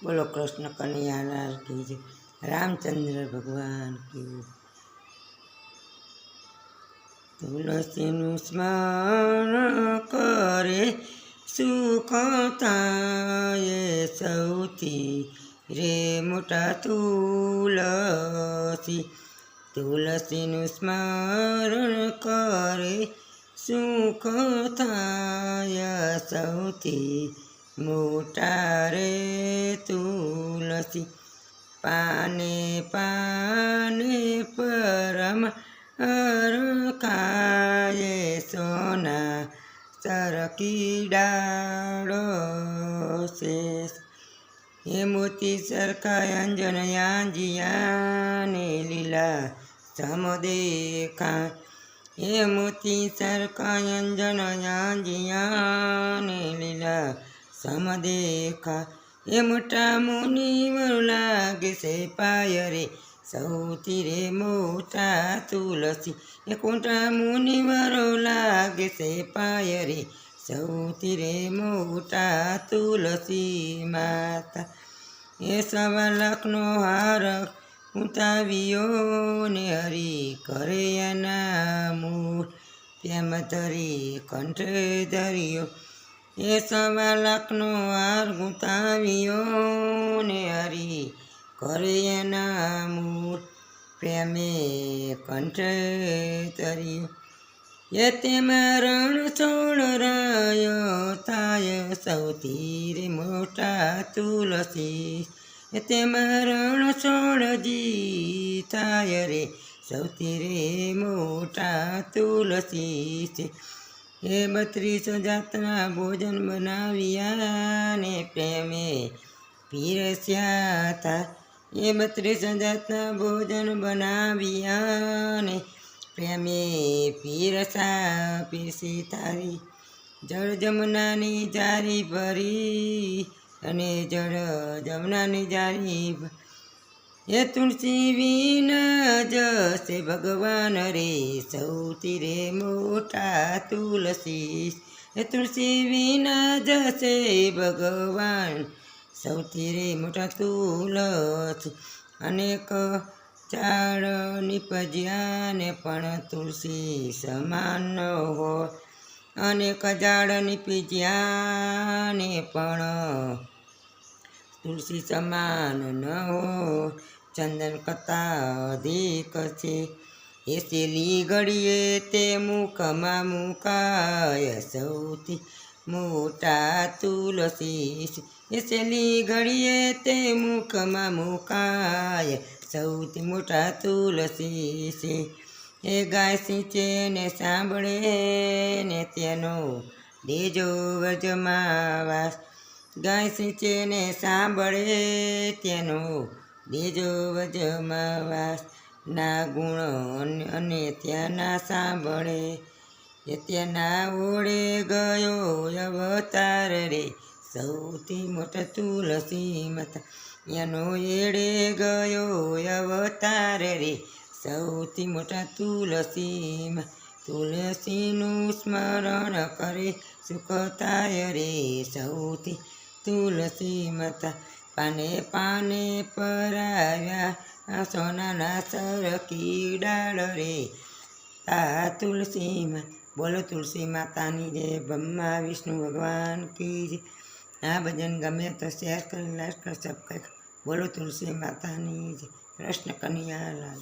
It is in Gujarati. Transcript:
बोलो कृष्ण कन्हैया लाल की जय। रामचंद्र भगवान की। तुलसीનું સ્મરણ કરે સુખ થાય સૌથી રે મોટા તુલસી. તુલસીનું સ્મરણ કરે સુખ થાય સૌથી મોટા રે તુલસી. પાને પાને પરમ હરખાય સોના સરકી ડાળો શેષ. હે મોતી સરખાય અંજન યાંજિયાને લીલા સમ દેખાય. હે મોતી સરખાય અંજન યાંજિયાને લીલા સમ દેખાય. એ મોટા મુનિવર લાગે છે પાય રે સૌથી રે મોટા તુલસી. એ મોટા મુનિવરો લાગે છે પાય રે સૌથી રે મોટા તુલસી માતા. એ 1.25 લાખનો હાર ઉતાવ્યો ને હરી કરે એના મૂળ પ્રેમ ધરી કંઠે ધર્યો. એ 1.25 લાખનો હાર ગુંતાવ્યો ને હરી કરે એના મૂળ પ્રેમે કંઠે ધર્યો. એ તેમાં રણ છોડરાયો થાય સૌથી રે મોટા તુલસી. એ તેમાં રણ છોડજી થાય રે સૌથી રે મોટા તુલસી છે. એ 32 જાતના ભોજન બનાવ્યા ને પ્રેમે પીરસ્યા હતા. એ 32 જાતના ભોજન બનાવ્યા ને પ્રેમે પીરસી તારી. જળ જમનાની જારી ભરી અને જળ જમનાની જારી. એ તુલસી વિના જશે ભગવાન રે સૌથી રે મોટા તુલસી. એ તુલસી વિના જશે ભગવાન સૌથી રે મોટા તુલસી. અનેક ઝાડ નીપજ્યા ને પણ તુલસી સમાન ન હોય. અનેક ઝાડ નીપજ્યા ને પણ તુલસી સમાન ન હોય. ચંદન કરતા અધિક છે. એ સેલી ઘડીએ તે મુખમાં મુકાય સૌથી મોટા તુલસી. એ સેલી ઘડીએ તે મુખમાં મુકાય સૌથી મોટા તુલસી છે. એ ગાય સિંચે ને સાંભળે ને તેનો દેજો વ્રજમાં વાસ. ગાય સિંચે ને સાંભળે તેનો દેજો વ્રજમાં વાસ. ના ગુણ અને ત્યાંના સાંભળે એ ત્યાંના ઓળે ગયો અવતાર રે સૌથી મોટા તુલસી માતા. એનો એડે ગયો અવતાર રે સૌથી મોટા તુલસી. તુલસીનું સ્મરણ કરે સુખ થાય રે સૌથી તુલસી માતા. પાને પાને પરાવ્યા સોનાના સરકી ડાળ રે તા તુલસી માં. બોલો તુલસી માતાની જય. બ્રહ્મા વિષ્ણુ ભગવાન કી જય. આ ભજન ગમે તો શેર કરી, લાઈક કરી, સબસ્ક્રાઈબ. બોલો તુલસી માતાની જય. કૃષ્ણ કનૈયા લાલ.